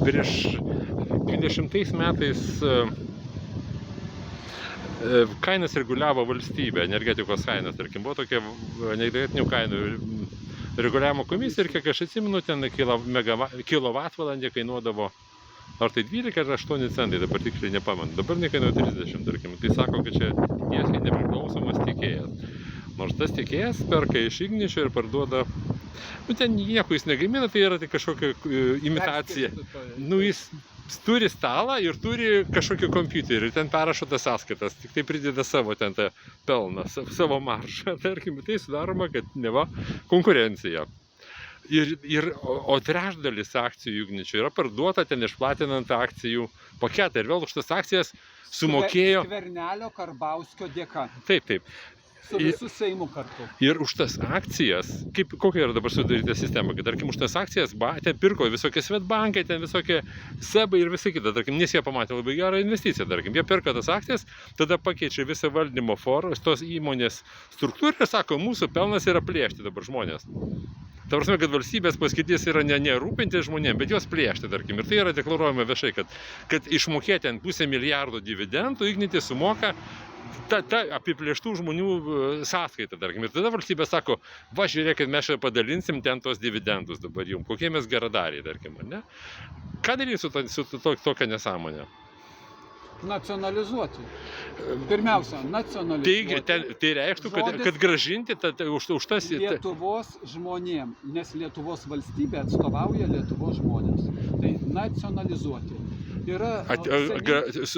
prieš 20 metais kainas reguliavo valstybė, energetikos kainas, tarkim, buvo tokia energetinių kainų reguliavimo komisija ir kiek aš atsimenu, ten kilovatvalandė kainuodavo ar tai 12 ar 8 centai, dabar tiksliai nepamenu, dabar nekainuoja 30, tarkim, tai sako, kad čia tiesiai nepriklausomas tiekėjas. Nors tas tiekėjas perka iš Igničio ir parduoda, ten nieko jis negamina, tai yra tai kažkokia imitacija. Jis turi stalą ir turi kažkokį kompiuterį ir ten perrašo tas sąskaitas, tik tai prideda savo ten tą pelną, savo maržą, tarkim, tai sudaroma, kad neva konkurencija. O trečdalis akcijų Igničio yra parduota ten išplatinant akcijų paketą ir vėl už tas akcijas sumokėjo Skvernelio, Karbauskio dėka. Taip. Su visų Seimu kartu. Ir už tas akcijas, kokia yra dabar sudaryta sistema, kad tarkim už tas akcijas ten pirko visokie Svetbankai, ten visokie Sebai ir visa kita, tarkim, nes jie pamatė labai gerą investiciją, tarkim, jie perka tas akcijas, tada pakeičia visą valdymo formą, tos įmonės struktūrą ir sako, mūsų pelnas yra plėšti dabar žmonės. Ta prasme, kad valstybės paskirtis yra ne rūpinti žmonėm, bet juos plėšti, tarkim. Ir tai yra deklaruojama viešai, kad išmokėti ant $500 milijardo dividendų, Ignitis sumoka ta apiplėštų žmonių sąskaitą, tarkim. Ir tada valstybė sako, va, žiūrėkit, mes čia padalinsim ten tos dividendus dabar jums, kokie mes geradariai, tarkim, ne? Ką daryti su tokia nesąmonė? Nacionalizuoti. Pirmiausia, nacionalizuoti. Tai reikštų, kad grąžinti už tas... Lietuvos žmonėm, nes Lietuvos valstybė atstovauja Lietuvos žmonės. Tai nacionalizuoti.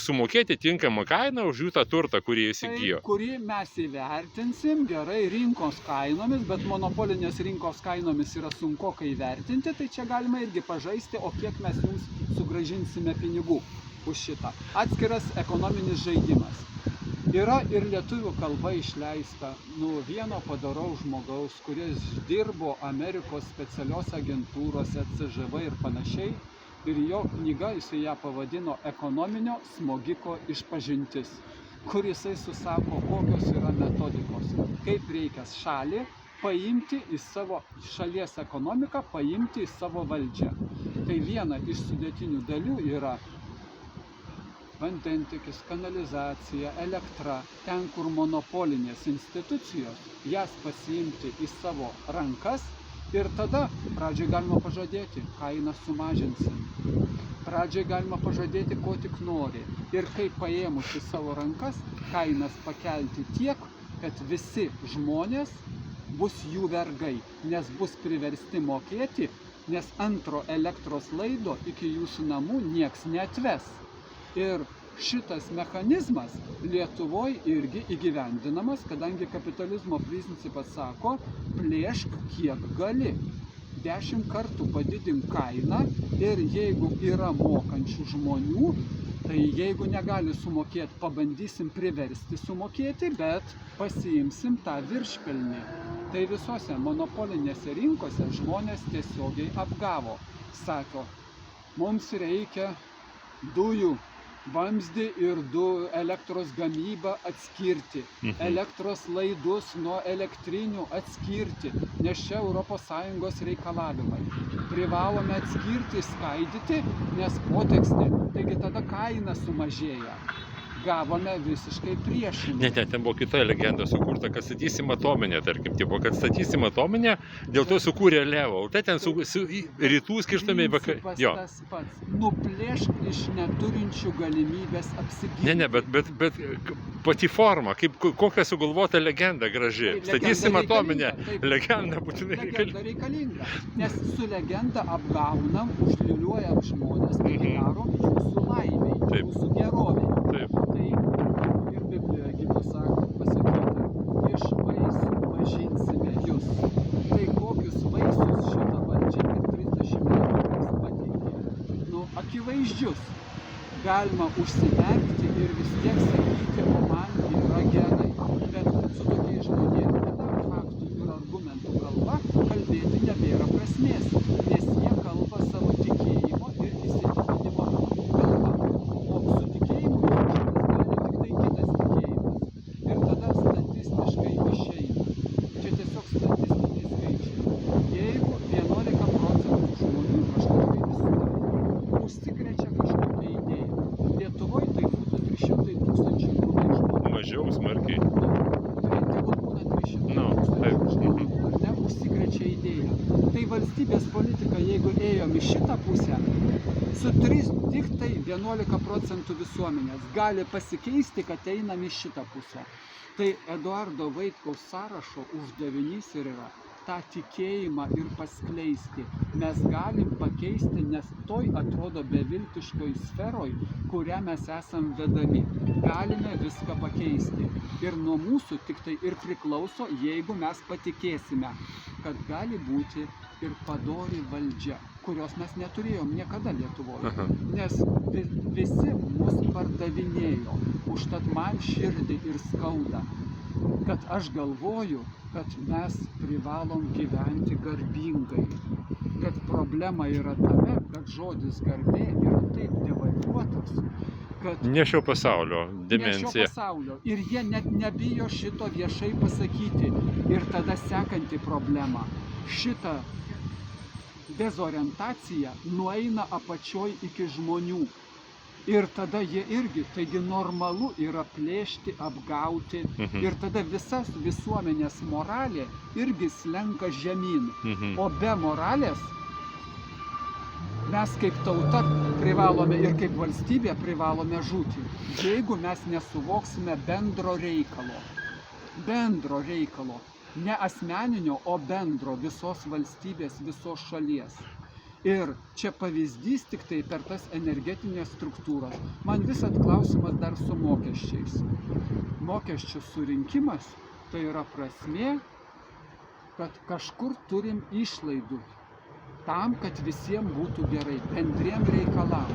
Sumokėti tinkamą kainą už jų tą turtą, kurį įsigijo. Tai, kurį mes įvertinsim gerai rinkos kainomis, bet monopolinės rinkos kainomis yra sunkokai įvertinti, tai čia galima irgi pažaisti, o kiek mes jums sugrąžinsime pinigų už šitą. Atskiras ekonominis žaidimas. Yra ir lietuvių kalba išleista vieno padoraus žmogaus, kuris dirbo Amerikos specialios agentūrose, CŽV ir panašiai. Ir jo knyga, jisai ją pavadino Ekonominio smogiko išpažintis, kur jisai susako, kokios yra metodikos, kaip reikia šalį paimti į savo šalies ekonomiką, paimti į savo valdžią. Tai viena iš sudėtinių dalių yra vandentiekis, kanalizacija, elektra, ten, kur monopolinės institucijos, jas pasiimti į savo rankas ir tada pradžiai galima pažadėti, kainą sumažinsim. Pradžiai galima pažadėti, ko tik nori. Ir kaip paėmus į savo rankas, kainas pakelti tiek, kad visi žmonės bus jų vergai, nes bus priversti mokėti, nes antro elektros laido iki jūsų namų nieks neatves. Ir šitas mechanizmas Lietuvoje irgi įgyvendinamas, kadangi kapitalizmo principas sako, plėšk kiek gali. 10 kartų padidink kainą ir jeigu yra mokančių žmonių, tai jeigu negali sumokėti, pabandysim priversti sumokėti, bet pasiimsim tą viršpelnį. Tai visose monopolinėse rinkose žmonės tiesiogiai apgavo. Sako, mums reikia dujų vamzdį ir elektros gamybą atskirti, elektros laidus nuo elektrinių atskirti, nes čia ES reikalavimai. Privalome atskirti, skaidyti, nes potekstė, taigi tada kaina sumažėja. Gavome visiškai priešingai. Ne, ten buvo kita legenda sukurta, kad statysim atominę, tarkim, kad statysim atominę, dėl to sukūrė Levą, o tai ten rytų skirtumai vakarų. Principas tas pats. Nuplėšk iš neturinčių galimybės apsiginti. Ne, bet pati forma, kokia sugalvota legenda graži. Statysim atominę, legenda būtinai reikalinga. Nes su legenda apgaunam, užliuliuojam žmonės, tai darom mūsų laimiai, mūsų geroviai. Tai ir Biblijoje pasakyta, iš vaisių pažinsime jūs. Tai kokius vaisius šitą valdžią per 30 metų pateikė? Akivaizdžius. Galima užsimerkti ir vis tiek sakyti, o man yra gerai. Bet su tokiais žmonėmis, kada faktų ir argumentų kalba, kalbėti nebėra prasmės, nes jie kalba savo tikėjimo ir įsitikinimo kalba. O su tikėjimu išeina. Čia tiesiog statistiniai skaičiai. Jeigu 11% žmonių kažkokiai visuomenei šitą pusę, tik tai 11% visuomenės gali pasikeisti, kad einam į šitą pusę. Tai Eduardo Vaitkaus sąrašo uždavinys ir yra tą tikėjimą ir paskleisti. Mes galim pakeisti, nes toj atrodo beviltiškoj sferoj, kurią mes esam vedami. Galime viską pakeisti. Ir nuo mūsų tik tai ir priklauso, jeigu mes patikėsime, kad gali būti ir padori valdžia, kurios mes neturėjom niekada Lietuvoje. Nes visi mus pardavinėjo. Užtat man širdį ir skauda, kad aš galvoju, kad mes privalom gyventi garbingai. Kad problema yra tame, kad žodis garbė yra taip devalvuotas, kad Ne šio pasaulio ne šio dimensija. pasaulio. Ir jie net nebijo šito viešai pasakyti. Ir tada sekanti problema. Šita dezorientacija nueina apačioj iki žmonių. Ir tada jie irgi, taigi normalu yra plėšti, apgauti. Ir tada visas visuomenės moralė irgi slenka žemyn. O be moralės mes kaip tauta privalome ir kaip valstybė privalome žūti. Jeigu mes nesuvoksime bendro reikalo, ne asmeninio, o bendro visos valstybės, visos šalies. Ir čia pavyzdys tik tai per tas energetinės struktūras. Man visat klausimas dar su mokesčiais. Mokesčių surinkimas tai yra prasmė, kad kažkur turim išlaidų tam, kad visiems būtų gerai, bendriem reikalam.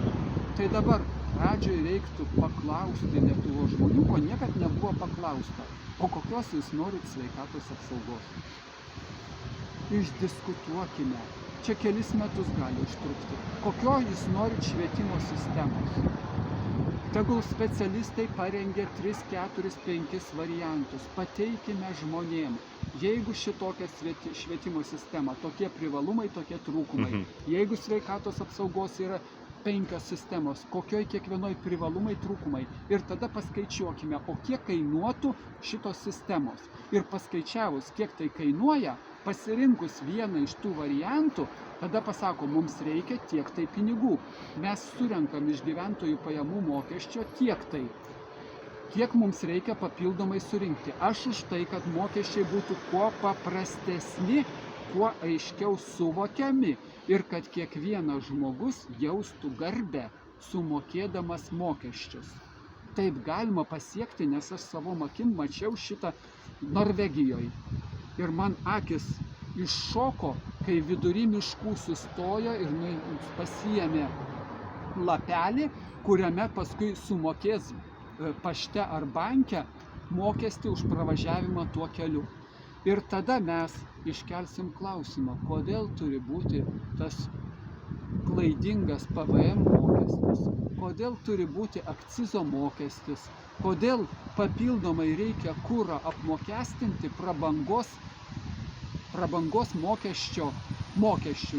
Tai dabar pradžioj reiktų paklausti Lietuvos žmonių, ko niekad nebuvo paklausta. O kokios jūs norit sveikatos apsaugos? Išdiskutuokime. Čia kelis metus gali užtrukti. Kokio jūs norit švietimo sistemos? Tegul specialistai parengia 3, 4, 5 variantus. Pateikime žmonėm. Jeigu šitokia švietimo sistema, tokie privalumai, tokie trūkumai. Jeigu sveikatos apsaugos yra 5 sistemos, kokioj kiekvienoj privalumai, trūkumai. Ir tada paskaičiuokime, o kiek kainuotų šitos sistemos. Ir paskaičiavus, kiek tai kainuoja, pasirinkus vieną iš tų variantų, tada pasako, mums reikia tiek tai pinigų. Mes surenkam iš gyventojų pajamų mokesčio tiek tai. Kiek mums reikia papildomai surinkti. Aš už tai, kad mokesčiai būtų kuo paprastesni, kuo aiškiau suvokiami ir kad kiekvienas žmogus jaustų garbę sumokėdamas mokesčius. Taip galima pasiekti, nes aš savom akim mačiau šitą Norvegijoje. Ir man akis iššoko, kai vidury miškų sustojo ir pasiėmė lapelį, kuriame paskui sumokės pašte ar banke mokestį už pravažiavimą tuo keliu. Ir tada mes iškelsim klausimą, kodėl turi būti tas klaidingas PVM mokestis, kodėl turi būti akcizo mokestis, kodėl papildomai reikia kurą apmokestinti prabangos mokesčių,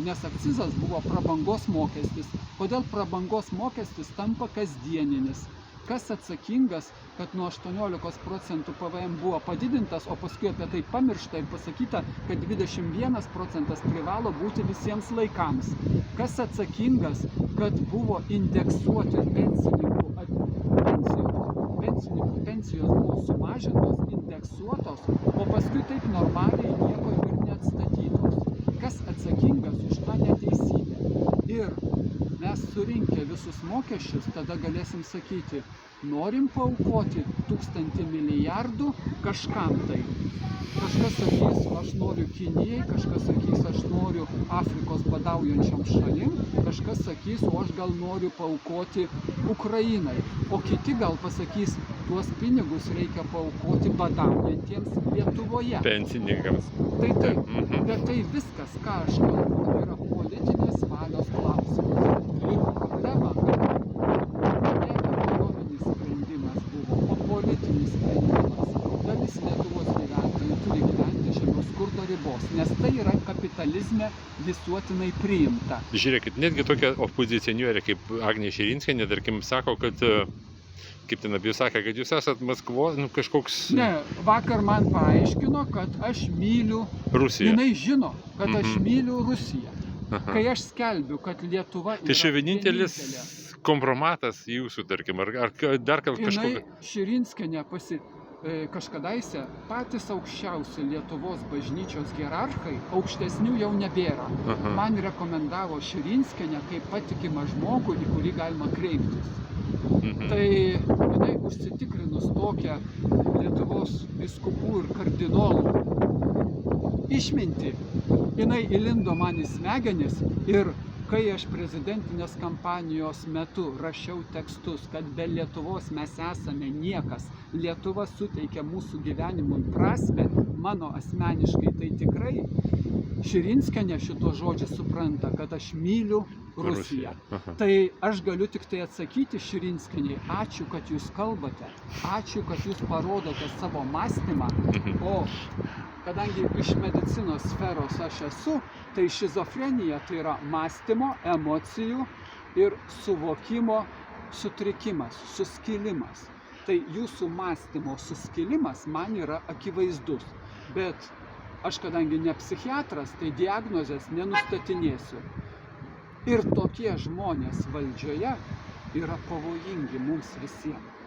nes akcizas buvo prabangos mokestis. Kodėl prabangos mokestis tampa kasdieninis? Kas atsakingas, kad nuo 18% PVM buvo padidintas, o paskui apie tai pamiršta ir pasakyta, kad 21% privalo būti visiems laikams? Kas atsakingas, kad buvo indeksuoti pensijos buvo sumažintos, indeksuotos, o paskui taip normaliai nieko ir neatstatytos? Kas atsakingas už tą neteisybę? Ir mes surinkę visus mokesčius, tada galėsim sakyti, norim paaukoti 1000 milijardų kažkam tai. Kažkas sakys, aš noriu Kinijai, kažkas sakys, aš noriu Afrikos badaujančiom šalim, kažkas sakys, o aš gal noriu paaukoti Ukrainai, o kiti gal pasakys, tuos pinigus reikia paaukoti badaujantiems Lietuvoje. Pensininkams. Tai taip, bet tai viskas, ką aš kalbu, yra politinės valios klausimas. Ir problema, kad ne ekonominis sprendimas buvo, o politinis sprendimas. Dalis Lietuvos gyventojų turi gyventi žemiau skurdo ribos, nes tai yra kapitalizme visuotinai priimta. Žiūrėkit, netgi tokia opozicionierė kaip Agnė Širinskienė, tarkim, sako, kad, kaip ten apie jūs sakė, kad jūs esat Maskvos, kažkoks... Ne, vakar man paaiškino, kad aš myliu... Rusiją. Jinai žino, kad aš myliu Rusiją. Aha. Kai aš skelbiu, kad Lietuva Tai čia yra vienintelis kompromatas jūsų, tarkim, ar dar kažkokia... jinai Širinskienė kažkadaise patys aukščiausi Lietuvos bažnyčios hierarchai, aukštesnių jau nebėra. Aha. Man rekomendavo Širinskienę kaip patikimą žmogų, į kurį galima kreiptis. Tai jinai užsitikrinus tokią Lietuvos vyskupų ir kardinolų išmintį, jinai įlindo man į smegenis ir kai aš prezidentinės kampanijos metu rašiau tekstus, kad be Lietuvos mes esame niekas, Lietuva suteikia mūsų gyvenimui prasmę, mano asmeniškai tai tikrai Širinskienė šito žodžio supranta, kad aš myliu Rusiją. Aha. Tai aš galiu tik tai atsakyti Širinskienei, ačiū, kad jūs kalbate, ačiū, kad jūs parodote savo mąstymą, o kadangi iš medicinos sferos aš esu, tai šizofrenija tai yra mąstymo, emocijų ir suvokimo sutrikimas, suskilimas. Tai jūsų mąstymo suskilimas man yra akivaizdus, bet aš kadangi ne psichiatras, tai diagnozės nenustatinėsiu. Ir tokie žmonės valdžioje yra pavojingi mums visiems.